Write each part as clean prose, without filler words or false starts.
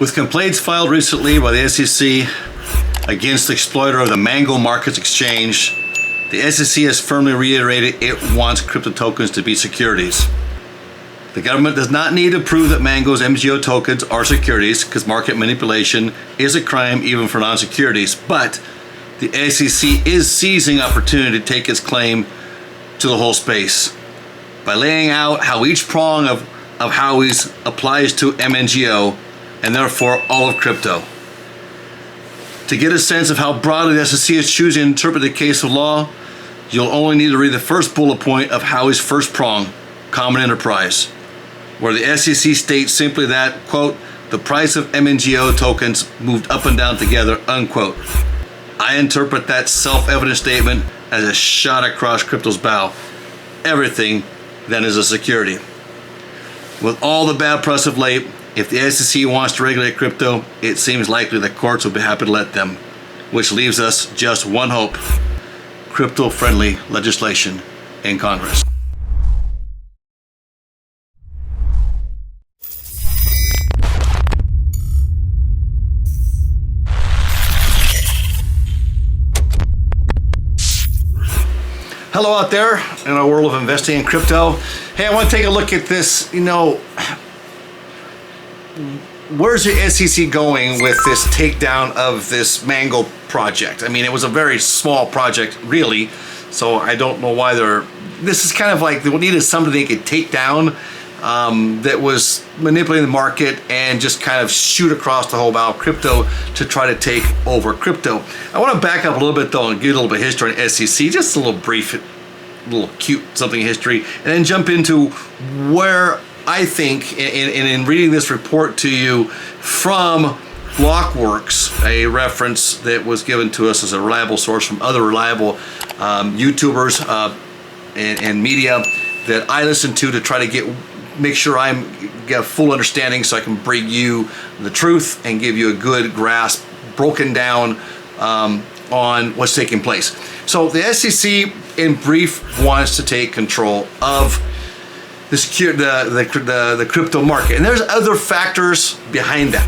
With complaints filed recently by the SEC against the exploiter of the Mango Markets Exchange, the SEC has firmly reiterated it wants crypto tokens to be securities. The government does not need to prove that Mango's MGO tokens are securities, because market manipulation is a crime even for non-securities, but the SEC is seizing opportunity to take its claim to the whole space by laying out how each prong of Howey's applies to MNGO and therefore all of crypto. To get a sense of how broadly the SEC is choosing to interpret the case of law, you'll only need to read the first bullet point of Howey's first prong, common enterprise, where the SEC states simply that, quote, the price of MNGO tokens moved up and down together, unquote. I interpret that self-evident statement as a shot across crypto's bow. Everything then is a security. With all the bad press of late, if the SEC wants to regulate crypto, it seems likely the courts will be happy to let them, which leaves us just one hope: crypto-friendly legislation in Congress. Hello out there in our world of investing in crypto. Hey, I want to take a look at this. Where's the SEC going with this takedown of this Mango project? I mean, it was a very small project, really, so I don't know why this is kind of like they needed something they could take down that was manipulating the market and just kind of shoot across the whole bow of crypto to try to take over crypto. I want to back up a little bit though and give a little bit of history on SEC, just a little brief, little cute something history, and then jump into where I think, in reading this report to you from Blockworks, a reference that was given to us as a reliable source from other reliable YouTubers and media that I listen to try to make sure get a full understanding so I can bring you the truth and give you a good grasp, broken down on what's taking place. So the SEC, in brief, wants to take control of the crypto market, and there's other factors behind that,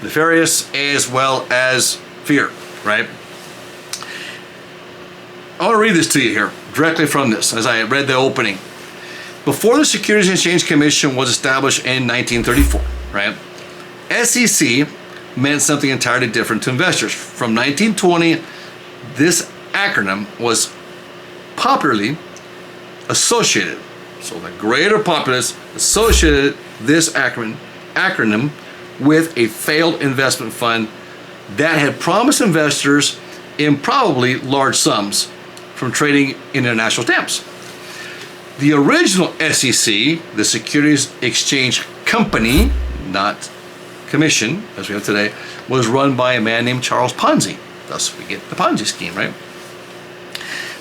nefarious as well as fear, right? I want to read this to you here directly from this as I read the opening. Before the Securities and Exchange Commission was established in 1934, right, SEC meant something entirely different to investors. From 1920, this acronym was popularly associated. So the greater populace associated this acronym with a failed investment fund that had promised investors improbably large sums from trading international stamps. The original SEC, the Securities Exchange Company, not Commission, as we have today, was run by a man named Charles Ponzi. Thus, we get the Ponzi scheme, right?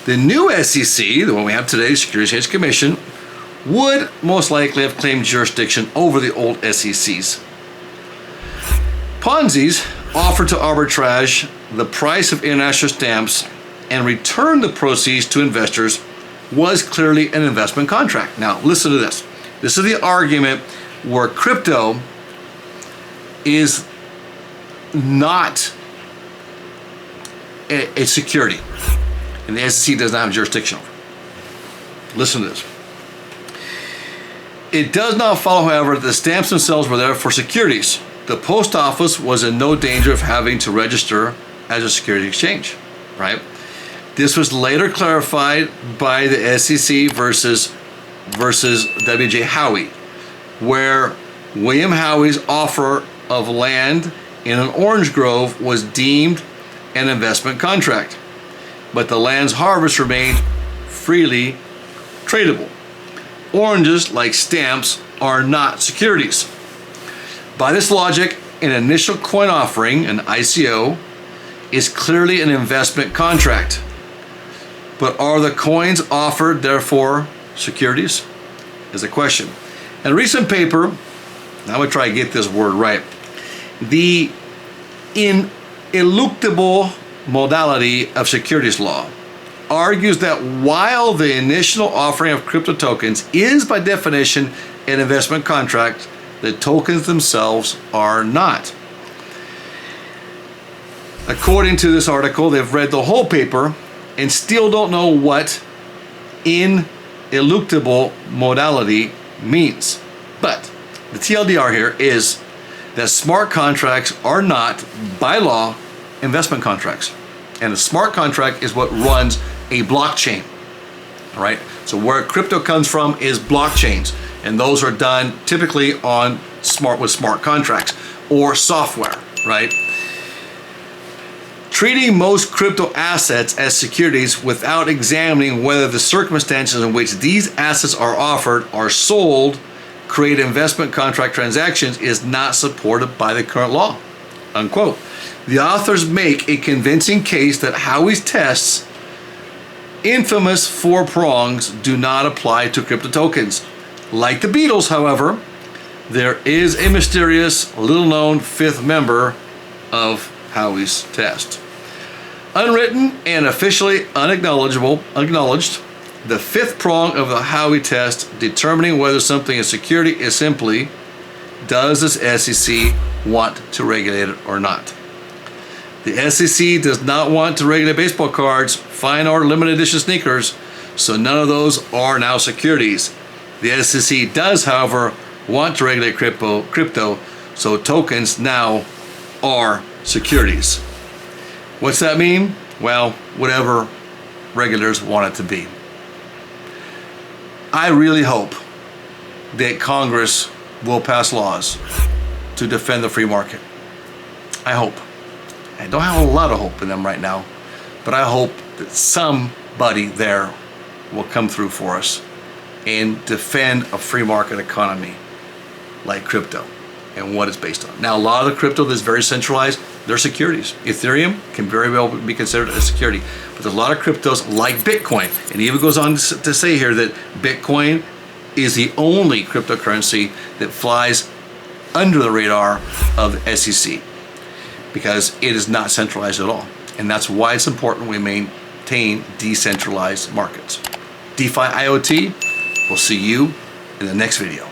The new SEC, the one we have today, Securities and Exchange Commission, would most likely have claimed jurisdiction over the old SECs. Ponzi's offered to arbitrage the price of international stamps and return the proceeds to investors was clearly an investment contract. Now, listen to this. This is the argument where crypto is not a security, and the SEC does not have jurisdiction over it. Listen to this. It does not follow, however, that the stamps themselves were there for securities. The post office was in no danger of having to register as a security exchange, right? This was later clarified by the SEC versus W.J. Howey, where William Howey's offer of land in an orange grove was deemed an investment contract, but the land's harvest remained freely tradable. Oranges, like stamps, are not securities. By this logic, an initial coin offering, an ICO, is clearly an investment contract. But are the coins offered, therefore, securities? Is the question. In a recent paper, I'm going to try to get this word right, the ineluctable modality of securities law argues that while the initial offering of crypto tokens is by definition an investment contract, the tokens themselves are not. According to this article, they've read the whole paper and still don't know what ineluctable modality means. But the TLDR here is that smart contracts are not, by law, investment contracts. And a smart contract is what runs a blockchain. All right? So where crypto comes from is blockchains. And those are done typically on smart contracts or software, right? Treating most crypto assets as securities without examining whether the circumstances in which these assets are offered or sold create investment contract transactions is not supported by the current law, unquote. The authors make a convincing case that Howey's tests, infamous 4 prongs, do not apply to crypto tokens. Like the Beatles, however, there is a mysterious, little-known 5th member of Howey's test. Unwritten and officially acknowledged, the 5th prong of the Howey test, determining whether something is security, is simply, does this SEC want to regulate it or not? The SEC does not want to regulate baseball cards, fine art, limited edition sneakers, so none of those are now securities. The SEC does, however, want to regulate crypto, so tokens now are securities. What's that mean? Well, whatever regulators want it to be. I really hope that Congress will pass laws to defend the free market. I hope. I don't have a lot of hope in them right now, but I hope that somebody there will come through for us and defend a free market economy like crypto and what it's based on. Now, a lot of the crypto that's very centralized, they're securities. Ethereum can very well be considered a security, but there's a lot of cryptos like Bitcoin. And it even goes on to say here that Bitcoin is the only cryptocurrency that flies under the radar of the SEC because it is not centralized at all. And that's why it's important we maintain decentralized markets. DeFi IoT, we'll see you in the next video.